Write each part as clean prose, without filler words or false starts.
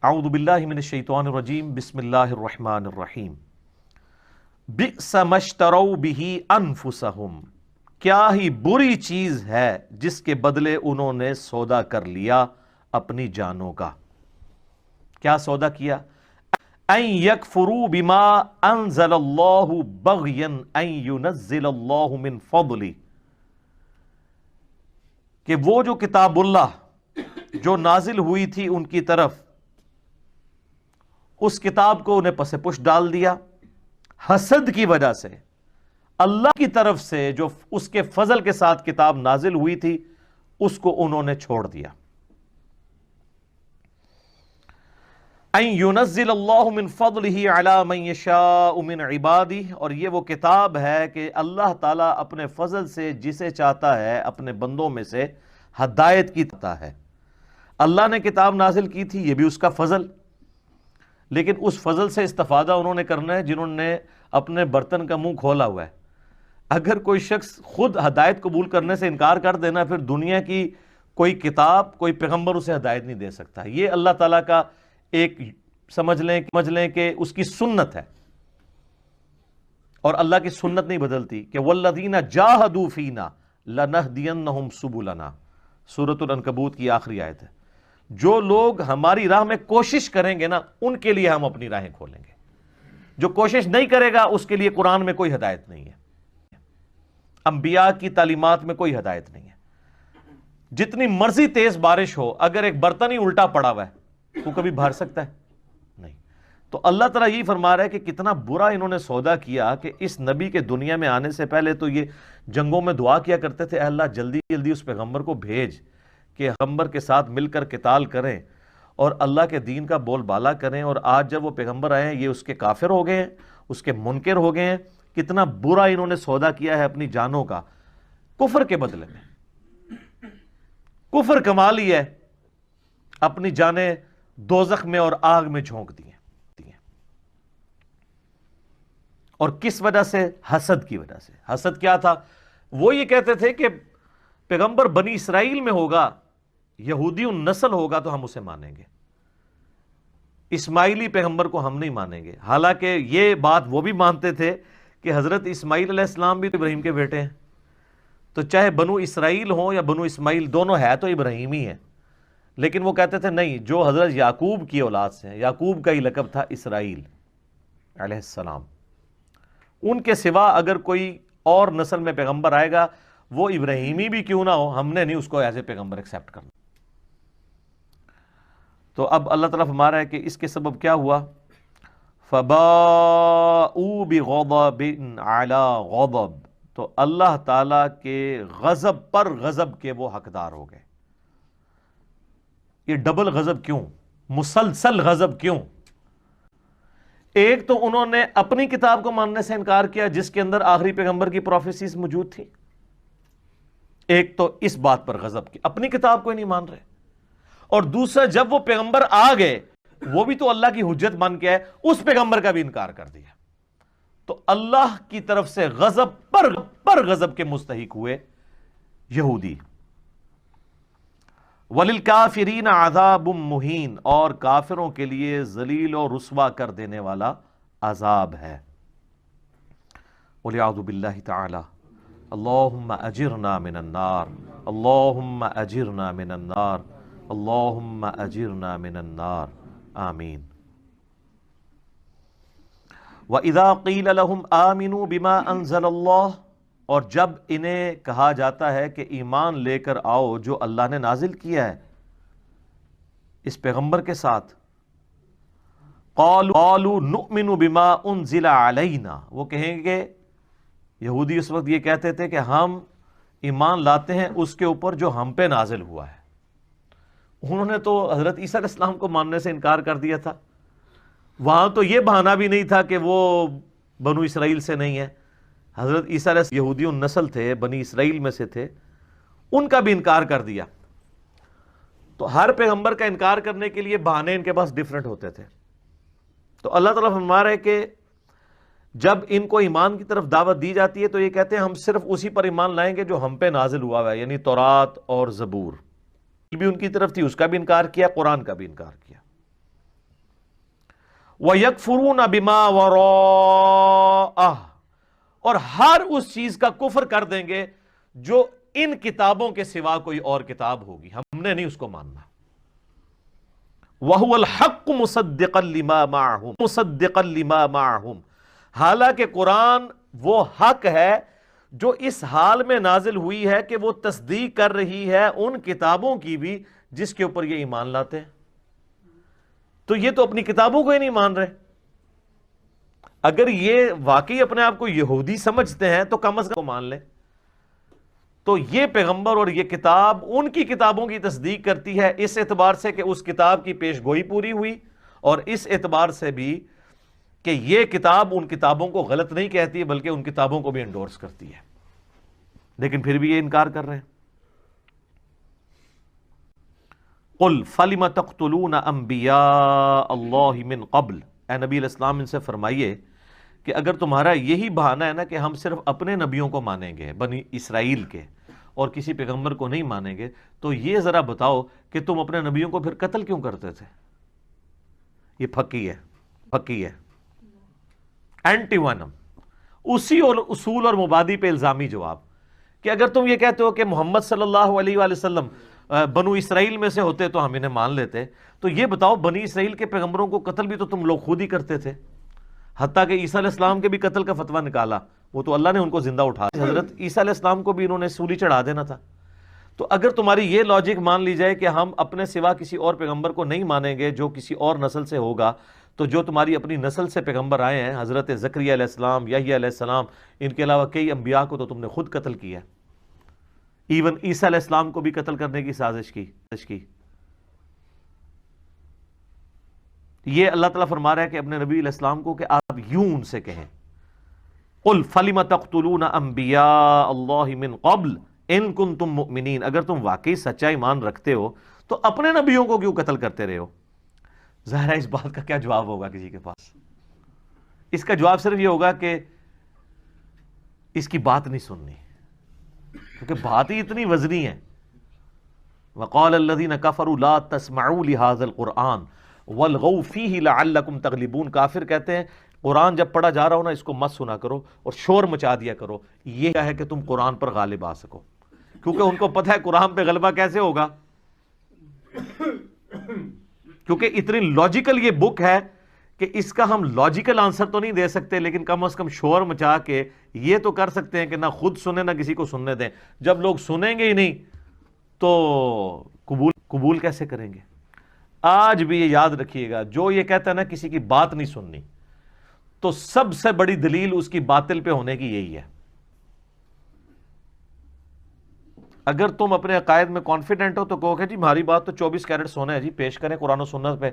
اعوذ باللہ من الشیطان الرجیم بسم اللہ الرحمن الرحیم بئس ما اشتروا بہ انفسہم، کیا ہی بری چیز ہے جس کے بدلے انہوں نے سودا کر لیا اپنی جانوں کا۔ کیا سودا کیا؟ ان یکفروا بما انزل اللہ بغیا ان ینزل اللہ من فضلہ، کہ وہ جو کتاب اللہ جو نازل ہوئی تھی ان کی طرف، اس کتاب کو انہیں پس پش ڈال دیا حسد کی وجہ سے۔ اللہ کی طرف سے جو اس کے فضل کے ساتھ کتاب نازل ہوئی تھی اس کو انہوں نے چھوڑ دیا۔ ان ينزل اللہ من فضلہ علی من یشاء من عبادہ، اور یہ وہ کتاب ہے کہ اللہ تعالیٰ اپنے فضل سے جسے چاہتا ہے اپنے بندوں میں سے ہدایت کی دیتا ہے۔ اللہ نے کتاب نازل کی تھی، یہ بھی اس کا فضل، لیکن اس فضل سے استفادہ انہوں نے کرنا ہے جنہوں نے اپنے برتن کا منہ کھولا ہوا ہے۔ اگر کوئی شخص خود ہدایت قبول کرنے سے انکار کر دینا، پھر دنیا کی کوئی کتاب کوئی پیغمبر اسے ہدایت نہیں دے سکتا۔ یہ اللہ تعالیٰ کا ایک سمجھ لیں کہ اس کی سنت ہے، اور اللہ کی سنت نہیں بدلتی کہ والذین جاہدوا فینا لنہدینہم سبلنا، سورۃ العنکبوت کی آخری آیت ہے۔ جو لوگ ہماری راہ میں کوشش کریں گے نا، ان کے لیے ہم اپنی راہیں کھولیں گے۔ جو کوشش نہیں کرے گا اس کے لیے قرآن میں کوئی ہدایت نہیں ہے، انبیاء کی تعلیمات میں کوئی ہدایت نہیں ہے۔ جتنی مرضی تیز بارش ہو، اگر ایک برتن ہی الٹا پڑا ہوا ہے تو کبھی بھر سکتا ہے؟ نہیں۔ تو اللہ تعالیٰ یہی فرما رہا ہے کہ کتنا برا انہوں نے سودا کیا کہ اس نبی کے دنیا میں آنے سے پہلے تو یہ جنگوں میں دعا کیا کرتے تھے، اے اللہ جلدی جلدی اس پیغمبر کو بھیج کہ پیغمبر کے ساتھ مل کر قتال کریں اور اللہ کے دین کا بول بالا کریں، اور آج جب وہ پیغمبر آئے ہیں یہ اس کے کافر ہو گئے ہیں، اس کے منکر ہو گئے ہیں۔ کتنا برا انہوں نے سودا کیا ہے اپنی جانوں کا، کفر کے بدلے میں کفر کما لی ہے، اپنی جانیں دوزخ میں اور آگ میں جھونک دی ہیں۔ اور کس وجہ سے؟ حسد کی وجہ سے۔ حسد کیا تھا؟ وہ یہ کہتے تھے کہ پیغمبر بنی اسرائیل میں ہوگا، یہودی نسل ہوگا تو ہم اسے مانیں گے، اسماعیلی پیغمبر کو ہم نہیں مانیں گے۔ حالانکہ یہ بات وہ بھی مانتے تھے کہ حضرت اسماعیل علیہ السلام بھی تو ابراہیم کے بیٹے ہیں، تو چاہے بنو اسرائیل ہوں یا بنو اسماعیل، دونوں ہے تو ابراہیمی ہیں۔ لیکن وہ کہتے تھے نہیں، جو حضرت یعقوب کی اولاد سے ہیں، یعقوب کا ہی لقب تھا اسرائیل علیہ السلام، ان کے سوا اگر کوئی اور نسل میں پیغمبر آئے گا وہ ابراہیمی بھی کیوں نہ ہو، ہم نے نہیں اس کو ایز اے پیغمبر ایکسیپٹ کرنا۔ تو اب اللہ تعالیٰ فرما رہا ہے کہ اس کے سبب کیا ہوا؟ فَبَاءُوا بِغَضَبٍ عَلَىٰ غَضَبٍ، تو اللہ تعالیٰ کے غضب پر غضب کے وہ حقدار ہو گئے۔ یہ ڈبل غضب کیوں؟ مسلسل غضب کیوں؟ ایک تو انہوں نے اپنی کتاب کو ماننے سے انکار کیا جس کے اندر آخری پیغمبر کی پروفیسیز موجود تھی، ایک تو اس بات پر غضب کی اپنی کتاب کو ہی نہیں مان رہے، اور دوسرا جب وہ پیغمبر آ گئے وہ بھی تو اللہ کی حجت بن کے ہے، اس پیغمبر کا بھی انکار کر دیا۔ تو اللہ کی طرف سے غضب پر غضب کے مستحق ہوئے یہودی۔ وَلِلْكَافِرِينَ عَذَابٌ مُّهِينٌ، اور کافروں کے لیے ذلیل و رسوا کر دینے والا عذاب ہے۔ وَلِعَوْذُ بِاللَّهِ تَعَالَى اللہم اجرنا من النار، اللہم اجرنا من النار، اللہم اجرنا من النار، آمین۔ وَإِذَا قِيلَ لَهُمْ آمِنُوا بِمَا أَنزَلَ اللَّهُ، اور جب انہیں کہا جاتا ہے کہ ایمان لے کر آؤ جو اللہ نے نازل کیا ہے اس پیغمبر کے ساتھ، قالوا نؤمن بما انزل علینا، وہ کہیں گے، یہودی اس وقت یہ کہتے تھے کہ ہم ایمان لاتے ہیں اس کے اوپر جو ہم پہ نازل ہوا ہے۔ انہوں نے تو حضرت عیسیٰ علیہ السلام کو ماننے سے انکار کر دیا تھا، وہاں تو یہ بہانہ بھی نہیں تھا کہ وہ بنو اسرائیل سے نہیں ہے۔ حضرت عیسیٰ علیہ السلام یہودی نسل تھے، بنی اسرائیل میں سے تھے، ان کا بھی انکار کر دیا۔ تو ہر پیغمبر کا انکار کرنے کے لیے بہانے ان کے پاس ڈیفرنٹ ہوتے تھے۔ تو اللہ تعالیٰ فرما رہے کہ جب ان کو ایمان کی طرف دعوت دی جاتی ہے تو یہ کہتے ہیں ہم صرف اسی پر ایمان لائیں گے جو ہم پہ نازل ہوا ہے، یعنی تورات اور زبور بھی ان کی طرف تھی، اس کا بھی انکار کیا، قرآن کا بھی انکار کیا۔ وَيَكْفُرُونَ بِمَا وَرَاءَهُ، اور ہر اس چیز کا کفر کر دیں گے جو ان کتابوں کے سوا کوئی اور کتاب ہوگی، ہم نے نہیں اس کو ماننا۔ وَهُوَ الْحَقُّ مُصَدِّقًا لِمَا مَعَهُمْ مُصَدِّقًا لِمَا مَعَهُمْ، حالانکہ قرآن وہ حق ہے جو اس حال میں نازل ہوئی ہے کہ وہ تصدیق کر رہی ہے ان کتابوں کی بھی جس کے اوپر یہ ایمان لاتے ہیں۔ تو یہ تو اپنی کتابوں کو ہی نہیں مان رہے۔ اگر یہ واقعی اپنے آپ کو یہودی سمجھتے ہیں تو کم از کم مان لیں۔ تو یہ پیغمبر اور یہ کتاب ان کی کتابوں کی تصدیق کرتی ہے، اس اعتبار سے کہ اس کتاب کی پیش گوئی پوری ہوئی، اور اس اعتبار سے بھی کہ یہ کتاب ان کتابوں کو غلط نہیں کہتی بلکہ ان کتابوں کو بھی انڈورس کرتی ہے، لیکن پھر بھی یہ انکار کر رہے ہیں۔ قُلْ فَلِمَ تَقْتُلُونَ أَنْبِيَاءَ اللَّهِ مِنْ قَبْلِ، اے نبی علیہ السلام ان سے فرمائیے کہ اگر تمہارا یہی بہانہ ہے نا کہ ہم صرف اپنے نبیوں کو مانیں گے بنی اسرائیل کے اور کسی پیغمبر کو نہیں مانیں گے، تو یہ ذرا بتاؤ کہ تم اپنے نبیوں کو پھر قتل کیوں کرتے تھے؟ یہ پھکی ہے اینٹی وینم، اسی اصول اور مبادی پہ الزامی جواب کہ اگر تم یہ کہتے ہو کہ محمد صلی اللہ علیہ وآلہ وسلم بنو اسرائیل میں سے ہوتے تو ہم انہیں مان لیتے، تو یہ بتاؤ بنی اسرائیل کے پیغمبروں کو قتل بھی تو تم لوگ خود ہی کرتے تھے، حتیٰ کہ عیسیٰ علیہ السلام کے بھی قتل کا فتویٰ نکالا، وہ تو اللہ نے ان کو زندہ اٹھا، حضرت عیسیٰ علیہ السلام کو بھی انہوں نے سولی چڑھا دینا تھا۔ تو اگر تمہاری یہ لاجک مان لی جائے کہ ہم اپنے سوا کسی اور پیغمبر کو نہیں مانیں گے جو کسی اور نسل سے ہوگا، تو جو تمہاری اپنی نسل سے پیغمبر آئے ہیں، حضرت زکریا علیہ السلام، یحییٰ علیہ السلام، ان کے علاوہ کئی انبیاء کو تو تم نے خود قتل کیا، ایون عیسیٰ علیہ السلام کو بھی قتل کرنے کی سازش کی۔ یہ اللہ تعالیٰ فرما رہا ہے کہ اپنے نبی علیہ السلام کو کہ آپ یوں ان سے کہیں، قُلْ فَلِمَ تَقْتُلُونَ أَنْبِيَاءَ اللَّهِ مِنْ قَبْلِ إِن كُنْتُمْ مُؤْمِنِينَ، اگر تم واقعی سچا ایمان رکھتے ہو تو اپنے نبیوں کو کیوں قتل کرتے رہے ہو؟ ظاہر ہے اس بات کا کیا جواب ہوگا کسی کے پاس؟ اس کا جواب صرف یہ ہوگا کہ اس کی بات نہیں سننی، کیونکہ بات ہی اتنی وزنی ہے۔ وَقَالَ الَّذِينَ كَفَرُوا لَا تَسْمَعُوا لِهَذَا الْقُرْآنِ وَالْغَوْا فِيهِ لَعَلَّكُمْ تَغْلِبُونَ، کافر کہتے ہیں قرآن جب پڑھا جا رہا ہو نا اس کو مت سنا کرو اور شور مچا دیا کرو، یہ کیا ہے کہ تم قرآن پر غالب آ سکو، کیونکہ ان کو پتہ ہے قرآن پہ غلبہ کیسے ہوگا، کیونکہ اتنی لاجیکل یہ بک ہے کہ اس کا ہم لاجیکل آنسر تو نہیں دے سکتے، لیکن کم از کم شور مچا کے یہ تو کر سکتے ہیں کہ نہ خود سنیں نہ کسی کو سننے دیں۔ جب لوگ سنیں گے ہی نہیں تو قبول کیسے کریں گے؟ آج بھی یہ یاد رکھیے گا، جو یہ کہتا ہے نا کسی کی بات نہیں سننی، تو سب سے بڑی دلیل اس کی باطل پہ ہونے کی یہی ہے۔ اگر تم اپنے عقائد میں کانفیڈنٹ ہو تو کہو کہ جی ہماری بات تو 24 کیرٹ سونا ہے جی، پیش کریں قرآن و سنت پہ،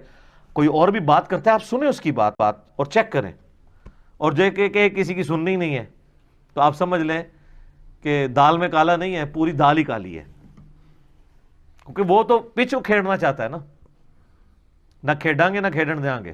کوئی اور بھی بات کرتا ہے آپ سنیں اس کی بات اور چیک کریں، اور جو کہ کسی کی سننی نہیں ہے تو آپ سمجھ لیں کہ دال میں کالا نہیں ہے، پوری دال ہی کالی ہے، کیونکہ وہ تو پچ کھیڑنا چاہتا ہے نا، نہ کھیڑیں گے نہ کھیڑن دیں گے۔